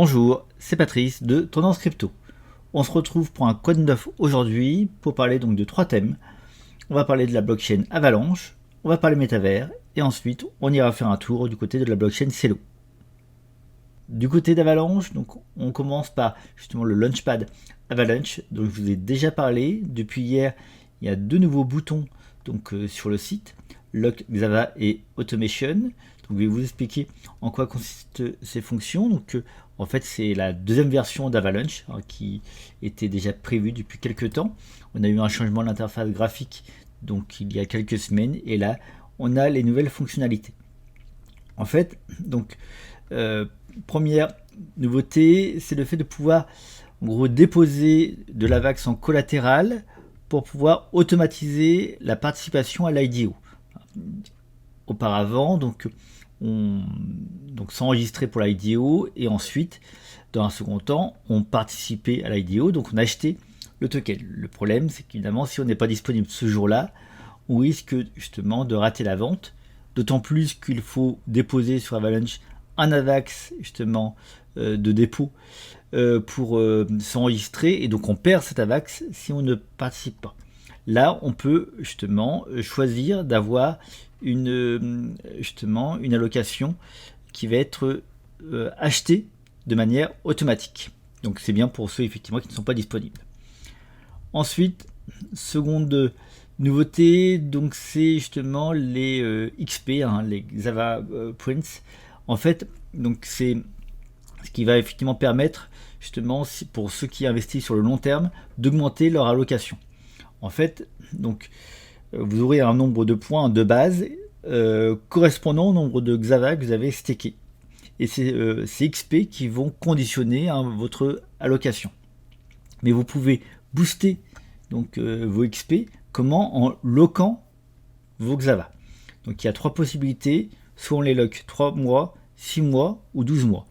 Bonjour, c'est Patrice de Tendance Crypto. On se retrouve pour un code neuf aujourd'hui pour parler donc de 3 thèmes. On va parler de la blockchain Avalanche, on va parler métavers et ensuite on ira faire un tour du côté de la blockchain Celo. Du côté d'Avalanche, donc on commence par justement le Launchpad Avalanche dont je vous ai déjà parlé. Depuis hier, il y a 2 nouveaux boutons donc, sur le site, Lock, Xava et Automation. Donc, je vais vous expliquer en quoi consistent ces fonctions. Donc, en fait, c'est la deuxième version d'Avalanche qui était déjà prévue depuis quelques temps. On a eu un changement de l'interface graphique donc il y a quelques semaines et là, on a les nouvelles fonctionnalités. En fait, donc première nouveauté, c'est le fait de pouvoir en gros déposer de l'AVAX en collatéral pour pouvoir automatiser la participation à l'IDO. Auparavant, donc on s'enregistrait pour l'IDO et ensuite, dans un second temps, on participait à l'IDO, donc on achetait le token. Le problème, c'est qu'évidemment, si on n'est pas disponible ce jour-là, on risque justement de rater la vente, d'autant plus qu'il faut déposer sur Avalanche un AVAX justement de dépôt pour s'enregistrer, et donc on perd cet AVAX si on ne participe pas. Là, on peut justement choisir d'avoir une allocation qui va être achetée de manière automatique. Donc c'est bien pour ceux effectivement qui ne sont pas disponibles. Ensuite, seconde nouveauté, donc c'est justement les XP, les Xava Prints. En fait, donc c'est ce qui va effectivement permettre justement pour ceux qui investissent sur le long terme d'augmenter leur allocation. En fait, donc vous aurez un nombre de points de base correspondant au nombre de Xava que vous avez stacké. Et c'est ces XP qui vont conditionner votre allocation. Mais vous pouvez booster donc vos XP comment en loquant vos Xava. Donc il y a 3 possibilités, soit on les lock 3 mois, 6 mois ou 12 mois.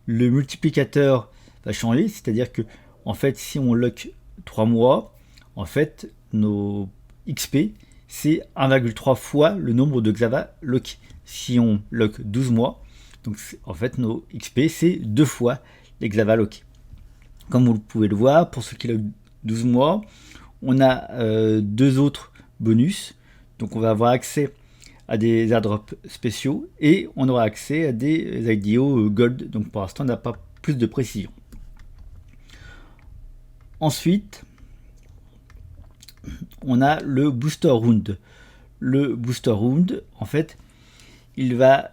Le multiplicateur va changer, c'est-à-dire que en fait si on lock 3 mois, en fait nos XP c'est 1,3 fois le nombre de Xava lock. Si on lock 12 mois, donc en fait nos XP c'est 2 fois les Xava lock. Comme vous pouvez le voir, pour ceux qui lock 12 mois, on a 2 autres bonus. Donc on va avoir accès à des airdrops spéciaux et on aura accès à des IDO Gold. Donc pour l'instant on n'a pas plus de précision. Ensuite, on a le Booster Round. Le Booster Round, en fait, il va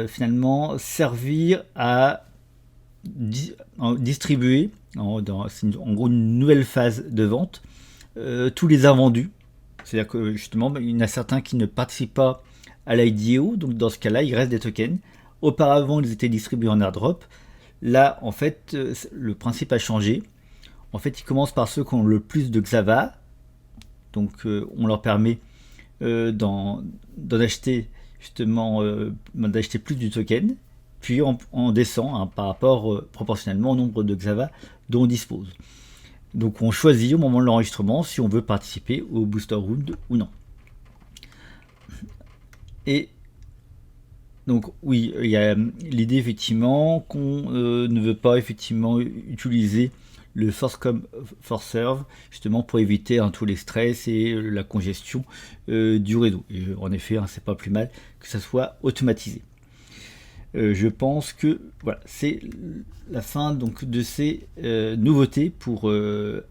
finalement servir à distribuer, c'est en gros une nouvelle phase de vente, tous les invendus. C'est-à-dire que justement, il y en a certains qui ne participent pas à l'IDO, donc dans ce cas-là, il reste des tokens. Auparavant, ils étaient distribués en airdrop. Là, en fait, le principe a changé. En fait, ils commencent par ceux qui ont le plus de Xava. Donc, on leur permet d'en acheter justement, d'acheter plus du token. Puis, on descend par rapport proportionnellement au nombre de Xava dont on dispose. Donc on choisit au moment de l'enregistrement si on veut participer au Booster Round ou non. Et donc oui, il y a l'idée effectivement qu'on ne veut pas effectivement utiliser le first come first serve justement pour éviter tous les stress et la congestion du réseau. Et en effet, c'est pas plus mal que ça soit automatisé. Je pense que voilà, c'est la fin donc de ces nouveautés pour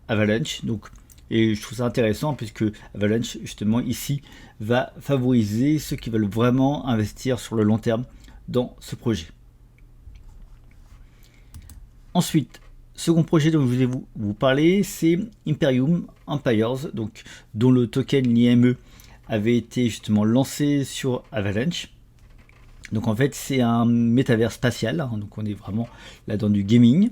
Avalanche. Donc, et je trouve ça intéressant puisque Avalanche justement ici va favoriser ceux qui veulent vraiment investir sur le long terme dans ce projet. Ensuite, second projet dont je voulais vous parler, c'est Imperium Empires, donc dont le token l'IME avait été justement lancé sur Avalanche. Donc en fait c'est un métavers spatial, donc on est vraiment là dans du gaming.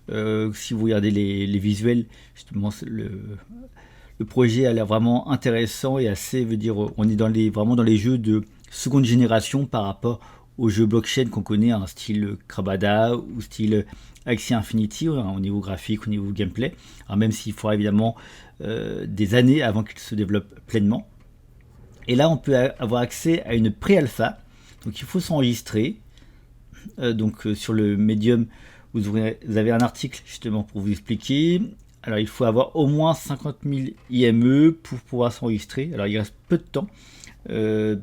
Si vous regardez les visuels, justement le projet a l'air vraiment intéressant et assez, on est vraiment dans les jeux de seconde génération par rapport aux jeux blockchain qu'on connaît, style Krabada ou style Axie Infinity, au niveau graphique, au niveau gameplay. Alors même s'il faudra évidemment des années avant qu'il se développe pleinement. Et là on peut avoir accès à une pré-alpha. Donc il faut s'enregistrer sur le Medium vous avez un article justement pour vous expliquer. Alors il faut avoir au moins 50 000 IME pour pouvoir s'enregistrer. Alors il reste peu de temps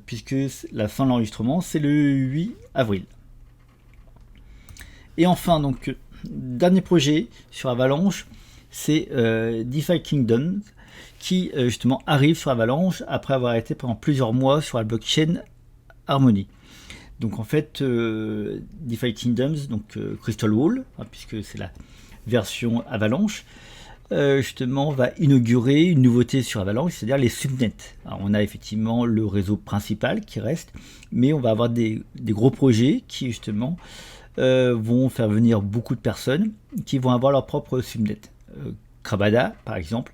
puisque la fin de l'enregistrement c'est le 8 avril. Et enfin donc dernier projet sur Avalanche, c'est DeFi Kingdoms qui justement arrive sur Avalanche après avoir été pendant plusieurs mois sur la blockchain Harmony. Donc en fait, DeFi Kingdoms, donc Crystal Wall, puisque c'est la version Avalanche, justement va inaugurer une nouveauté sur Avalanche, c'est-à-dire les subnets. Alors, on a effectivement le réseau principal qui reste, mais on va avoir des gros projets qui justement vont faire venir beaucoup de personnes qui vont avoir leur propre subnet. Krabada, par exemple,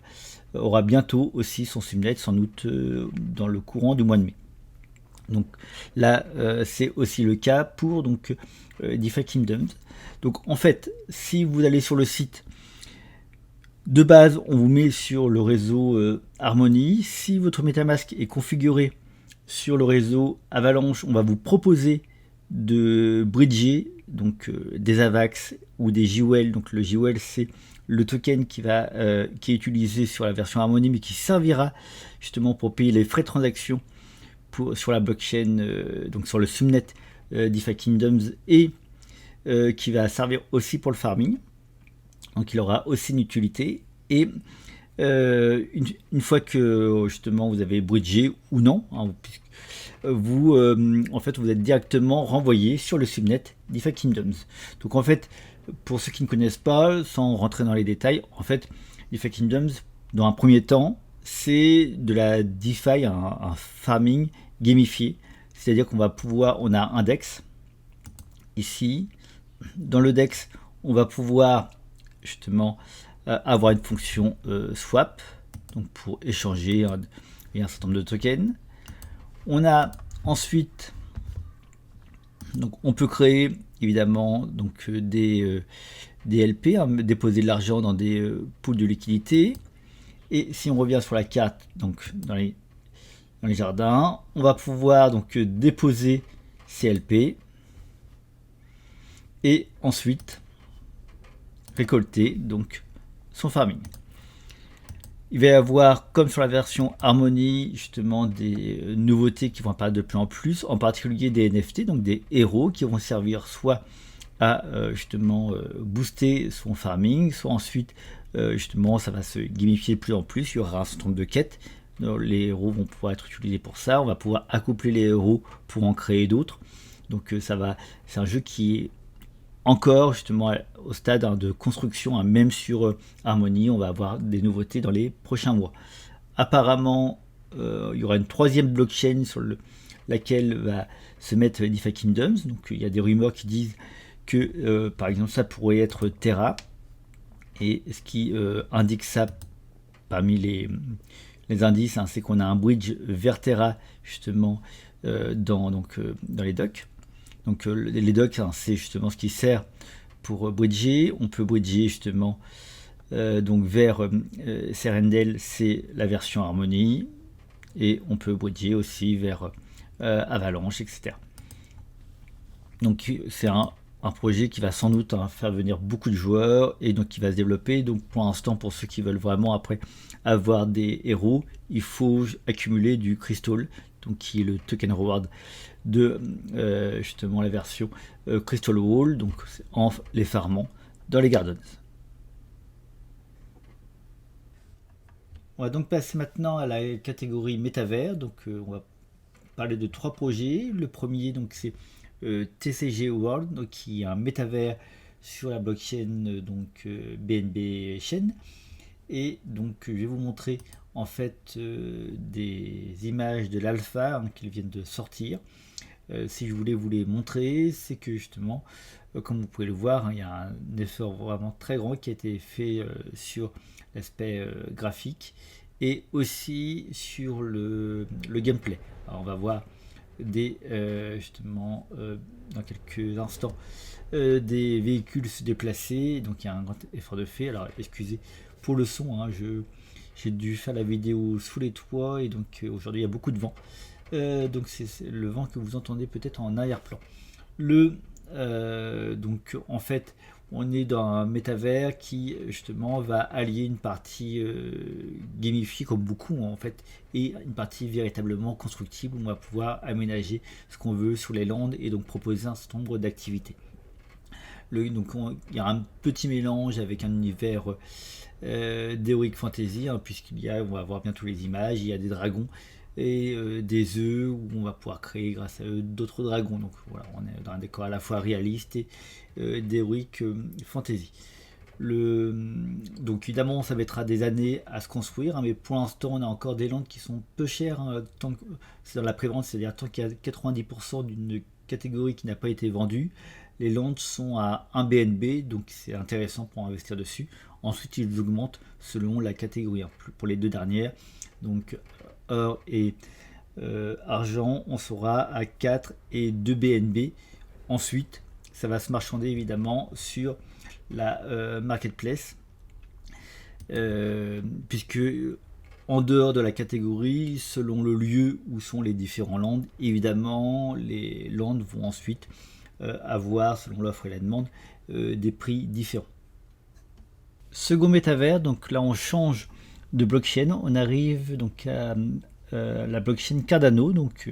aura bientôt aussi son subnet, sans doute dans le courant du mois de mai. Donc là, c'est aussi le cas pour donc, DeFi Kingdoms. Donc en fait, si vous allez sur le site, de base, on vous met sur le réseau Harmony. Si votre MetaMask est configuré sur le réseau Avalanche, on va vous proposer de bridger donc des AVAX ou des JWL. Donc le JWL, c'est le token qui est utilisé sur la version Harmony, mais qui servira justement pour payer les frais de transaction sur la blockchain, donc sur le subnet DeFi Kingdoms, et qui va servir aussi pour le farming. Donc il aura aussi une utilité. Et une fois que justement vous avez bridgé ou non, vous en fait vous êtes directement renvoyé sur le subnet DeFi Kingdoms. Donc en fait, pour ceux qui ne connaissent pas, sans rentrer dans les détails, en fait DeFi Kingdoms, dans un premier temps, c'est de la DeFi, un farming gamifié. C'est-à-dire qu'on va pouvoir, on a un DEX ici. Dans le DEX, on va pouvoir justement avoir une fonction swap, donc pour échanger un certain nombre de tokens. On a ensuite, donc on peut créer évidemment donc des LP, déposer de l'argent dans des pools de liquidité. Et si on revient sur la carte, donc dans les jardins, on va pouvoir donc déposer ces LP et ensuite récolter donc son farming. Il va y avoir, comme sur la version Harmony, justement des nouveautés qui vont apparaître de plus en plus, en particulier des NFT, donc des héros qui vont servir soit à justement booster son farming, soit ensuite justement ça va se gamifier de plus en plus, il y aura un certain nombre de quêtes. Les héros vont pouvoir être utilisés pour ça, on va pouvoir accoupler les héros pour en créer d'autres. Donc c'est un jeu qui est encore justement au stade de construction, même sur Harmony, on va avoir des nouveautés dans les prochains mois. Apparemment, il y aura une troisième blockchain sur laquelle va se mettre DeFi Kingdoms. Donc il y a des rumeurs qui disent que par exemple ça pourrait être Terra, et ce qui indique ça parmi les indices, c'est qu'on a un bridge vers Terra justement dans les docks. Donc les docks, c'est justement ce qui sert pour bridger. On peut bridger justement donc vers Serendel, c'est la version Harmony, et on peut bridger aussi vers Avalanche, etc. Donc c'est un projet qui va sans doute faire venir beaucoup de joueurs, et donc qui va se développer. Donc pour l'instant, pour ceux qui veulent vraiment après avoir des héros, il faut accumuler du Crystal, donc qui est le token reward de justement la version Crystal Wall, donc en les farmant dans les Gardens. On va donc passer maintenant à la catégorie métavers. Donc on va parler de 3 projets. Le premier, donc c'est TCG World, donc, qui est un métavers sur la blockchain donc BNB Chain. Et donc je vais vous montrer en fait des images de l'alpha qu'ils viennent de sortir. Si je voulais vous les montrer, c'est que justement, comme vous pouvez le voir, il y a un effort vraiment très grand qui a été fait sur l'aspect graphique et aussi sur le gameplay. Alors on va voir justement dans quelques instants des véhicules se déplacer, donc il y a un grand effort de fait. Alors excusez pour le son, j'ai dû faire la vidéo sous les toits, et donc aujourd'hui il y a beaucoup de vent. Donc c'est le vent que vous entendez peut-être en arrière-plan. Donc en fait on est dans un métavers qui justement va allier une partie gamifiée comme beaucoup en fait et une partie véritablement constructible où on va pouvoir aménager ce qu'on veut sur les landes et donc proposer un certain nombre d'activités. Donc il y a un petit mélange avec un univers d'Heroic Fantasy puisqu'il y a, on va voir bientôt les images, il y a des dragons et des œufs où on va pouvoir créer grâce à eux d'autres dragons. Donc voilà, on est dans un décor à la fois réaliste et d'Heroic Fantasy. Donc évidemment ça mettra des années à se construire, mais pour l'instant on a encore des landes qui sont peu chères, c'est dans la prévente, c'est-à-dire tant qu'il y a 90% d'une catégorie qui n'a pas été vendue, les landes sont à 1 BNB, donc c'est intéressant pour investir dessus. Ensuite ils augmentent selon la catégorie. Pour les deux dernières, donc or et argent, on sera à 4 et 2 BNB. Ensuite ça va se marchander évidemment sur la marketplace, puisque en dehors de la catégorie, selon le lieu où sont les différents lands, évidemment les lands vont ensuite avoir, selon l'offre et la demande, des prix différents. Second métavers, donc là on change de blockchain, on arrive donc à la blockchain Cardano, donc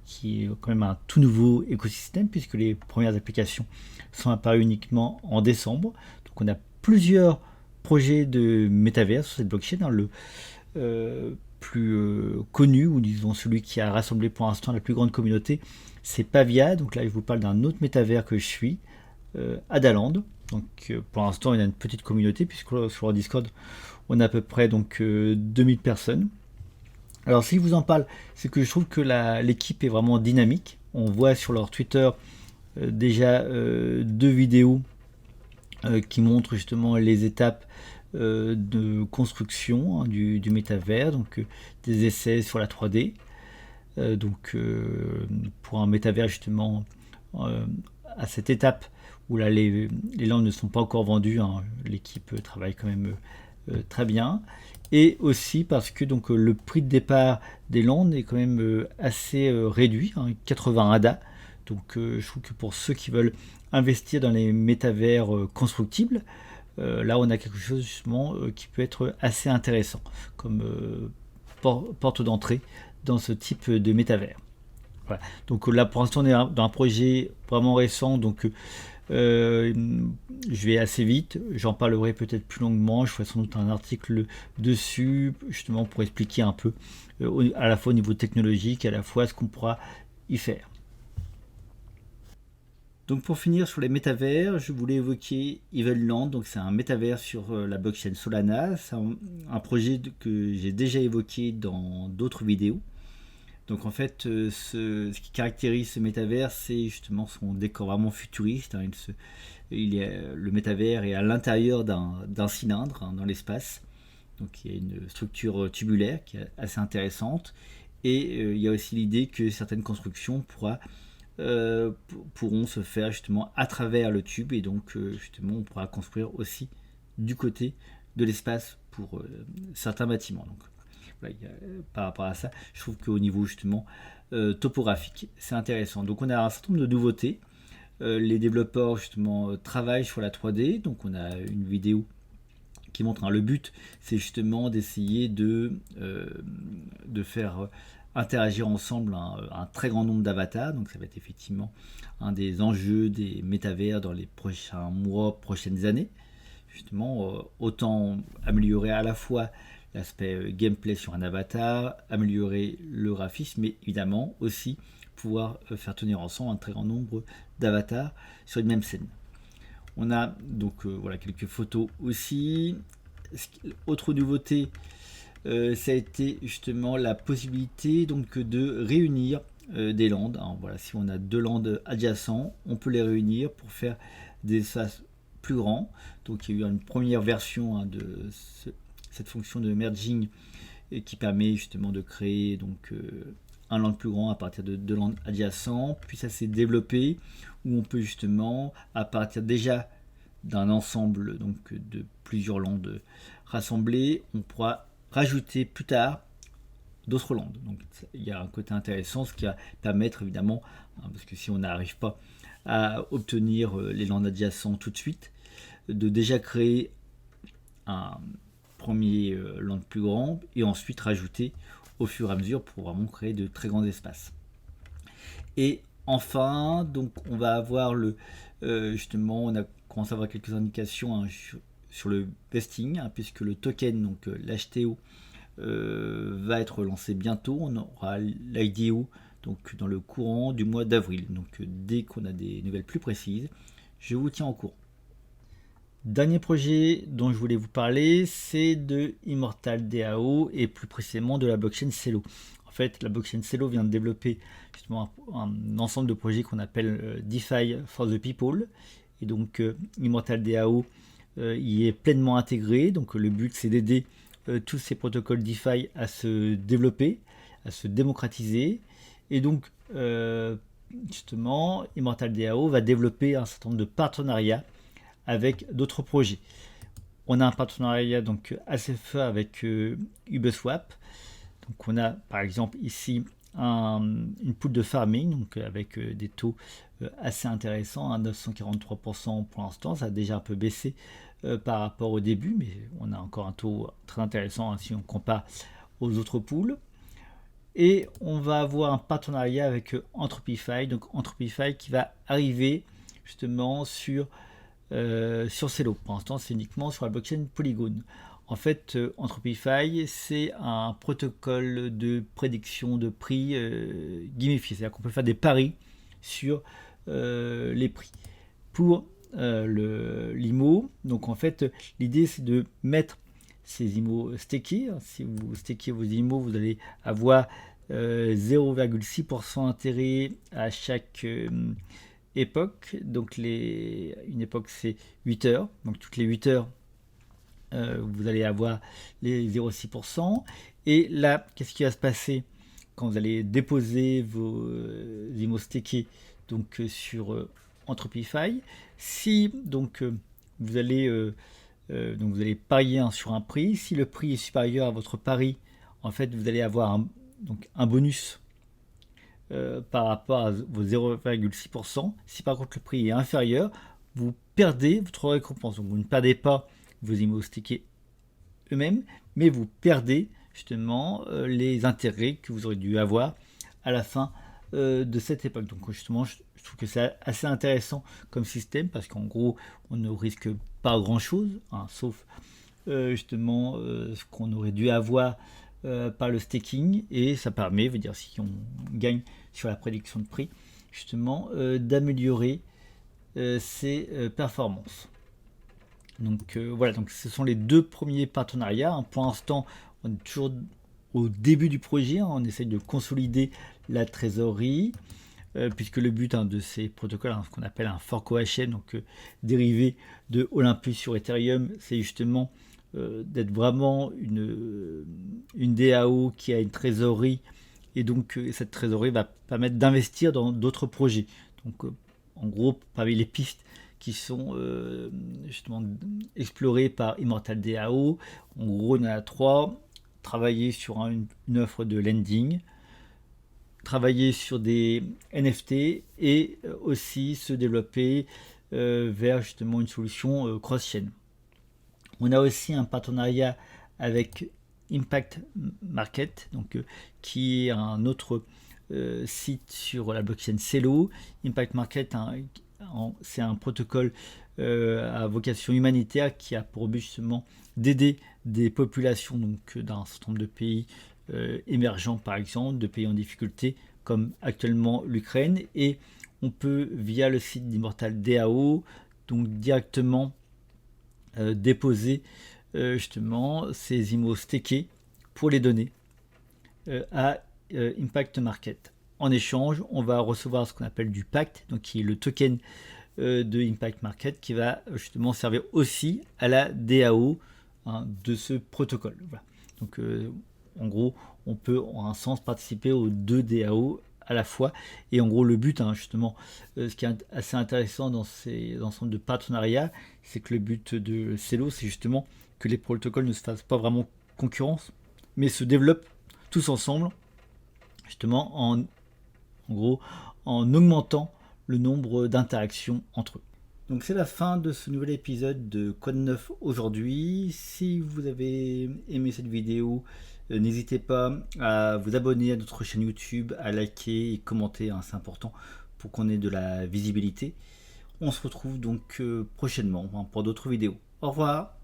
qui est quand même un tout nouveau écosystème puisque les premières applications sont apparues uniquement en décembre. Donc on a plusieurs projets de métavers sur cette blockchain. Le plus connu, ou disons celui qui a rassemblé pour l'instant la plus grande communauté, c'est Pavia. Donc là je vous parle d'un autre métavers que je suis, Adaland. Donc pour l'instant il y a une petite communauté puisque sur leur Discord on a à peu près donc 2000 personnes. Alors si je vous en parle, c'est que je trouve que l'équipe est vraiment dynamique. On voit sur leur Twitter déjà 2 vidéos qui montrent justement les étapes de construction du métavers, donc des essais sur la 3D. Donc pour un métavers justement à cette étape où là les landes ne sont pas encore vendues, l'équipe travaille quand même très bien. Et aussi parce que donc le prix de départ des landes est quand même assez réduit, 80 ADA. Donc je trouve que pour ceux qui veulent investir dans les métavers constructibles, là on a quelque chose justement qui peut être assez intéressant comme porte d'entrée dans ce type de métavers. Voilà. Donc là pour l'instant on est dans un projet vraiment récent, donc je vais assez vite, j'en parlerai peut-être plus longuement, je ferai sans doute un article dessus justement pour expliquer un peu à la fois au niveau technologique, à la fois ce qu'on pourra y faire. Donc pour finir sur les métavers, je voulais évoquer Evenland, donc c'est un métavers sur la blockchain Solana, c'est un projet que j'ai déjà évoqué dans d'autres vidéos. Donc en fait, ce qui caractérise ce métavers, c'est justement son décor vraiment futuriste. Le métavers est à l'intérieur d'un cylindre dans l'espace. Donc il y a une structure tubulaire qui est assez intéressante. Et il y a aussi l'idée que certaines constructions pourront se faire justement à travers le tube. Et donc justement, on pourra construire aussi du côté de l'espace pour certains bâtiments. Donc, par rapport à ça, je trouve qu'au niveau justement topographique, c'est intéressant. Donc on a un certain nombre de nouveautés. Les développeurs justement travaillent sur la 3D. Donc on a une vidéo qui montre le but, c'est justement d'essayer de faire interagir ensemble un très grand nombre d'avatars. Donc ça va être effectivement un des enjeux des métavers dans les prochains mois, prochaines années. Justement, autant améliorer à la fois l'aspect gameplay sur un avatar, améliorer le graphisme, mais évidemment aussi pouvoir faire tenir ensemble un très grand nombre d'avatars sur une même scène. On a donc voilà quelques photos aussi. Autre nouveauté, ça a été justement la possibilité donc de réunir des landes. Alors, voilà, si on a 2 landes adjacents, on peut les réunir pour faire des espaces plus grands. Donc il y a eu une première version de cette fonction de merging qui permet justement de créer donc un land plus grand à partir de 2 lands adjacents. Puis ça s'est développé où on peut justement à partir déjà d'un ensemble donc de plusieurs lands rassemblés, on pourra rajouter plus tard d'autres lands. Donc il y a un côté intéressant, ce qui va permettre évidemment, parce que si on n'arrive pas à obtenir les lands adjacents tout de suite, de déjà créer un premier land plus grand et ensuite rajouter au fur et à mesure pour vraiment créer de très grands espaces. Et enfin, donc on va avoir justement, on a commencé à avoir quelques indications sur le vesting, puisque le token, donc l'HTO, va être lancé bientôt. On aura l'IDO donc dans le courant du mois d'avril. Donc dès qu'on a des nouvelles plus précises, je vous tiens au courant. Dernier projet dont je voulais vous parler, c'est de Immortal DAO et plus précisément de la blockchain Celo. En fait, la blockchain Celo vient de développer justement un ensemble de projets qu'on appelle DeFi for the People. Et donc Immortal DAO y est pleinement intégré. Donc le but, c'est d'aider tous ces protocoles DeFi à se développer, à se démocratiser. Et donc justement, Immortal DAO va développer un certain nombre de partenariats avec d'autres projets. On a un partenariat donc assez fort avec Uniswap. Donc on a par exemple ici une pool de farming donc avec des taux assez intéressants, à 943% pour l'instant. Ça a déjà un peu baissé par rapport au début, mais on a encore un taux très intéressant si on compare aux autres pools. Et on va avoir un partenariat avec Entropify, donc Entropify qui va arriver justement sur Celo. Pour l'instant, c'est uniquement sur la blockchain Polygon. En fait, Entropify, c'est un protocole de prédiction de prix gamifié. C'est-à-dire qu'on peut faire des paris sur les prix. Pour l'IMO, donc en fait, l'idée, c'est de mettre ces IMO stakés. Si vous stakez vos IMO, vous allez avoir 0,6% intérêt à chaque époque. Donc une époque, c'est 8 heures. Donc toutes les 8 heures, vous allez avoir les 0,6%. Et là, qu'est-ce qui va se passer quand vous allez déposer vos IMO stakés donc sur Entropify? Si donc vous allez parier sur un prix, si le prix est supérieur à votre pari, en fait vous allez avoir un bonus par rapport à vos 0,6%. Si par contre le prix est inférieur, vous perdez votre récompense. Donc vous ne perdez pas vos IMO stakés eux-mêmes, mais vous perdez justement les intérêts que vous aurez dû avoir à la fin de cette époque. Donc justement, je trouve que c'est assez intéressant comme système parce qu'en gros, on ne risque pas grand-chose, sauf justement ce qu'on aurait dû avoir par le staking, et ça permet, veut dire si on gagne sur la prédiction de prix, justement d'améliorer ses performances. Donc voilà, donc ce sont les deux premiers partenariats. Pour l'instant, on est toujours au début du projet, on essaye de consolider la trésorerie, puisque le but de ces protocoles, ce qu'on appelle un fork OHM, donc dérivé de Olympus sur Ethereum, c'est justement d'être vraiment une DAO qui a une trésorerie, et donc cette trésorerie va permettre d'investir dans d'autres projets. Donc en gros, parmi les pistes qui sont justement explorées par Immortal DAO, en gros on a 3: travailler sur une offre de lending, travailler sur des NFT et aussi se développer vers justement une solution cross-chain. On a aussi un partenariat avec Impact Market, donc, qui est un autre site sur la blockchain Celo. Impact Market, c'est un protocole à vocation humanitaire qui a pour but justement d'aider des populations d'un certain nombre de pays émergents, par exemple, de pays en difficulté, comme actuellement l'Ukraine. Et on peut, via le site d'Immortal DAO, donc directement déposer justement ces IMO stakés pour les donner à Impact Market. En échange, on va recevoir ce qu'on appelle du pacte, donc qui est le token de Impact Market, qui va justement servir aussi à la DAO de ce protocole. Voilà. Donc en gros, on peut en un sens participer aux deux DAO à la fois. Et en gros, le but, justement, ce qui est assez intéressant dans ces ensembles de partenariats, c'est que le but de Celo, c'est justement que les protocoles ne se fassent pas vraiment concurrence, mais se développent tous ensemble, justement en gros, en augmentant le nombre d'interactions entre eux. Donc c'est la fin de ce nouvel épisode de Quoi de neuf aujourd'hui. Si vous avez aimé cette vidéo, n'hésitez pas à vous abonner à notre chaîne YouTube, à liker et commenter, hein, c'est important pour qu'on ait de la visibilité. On se retrouve donc prochainement, hein, pour d'autres vidéos. Au revoir.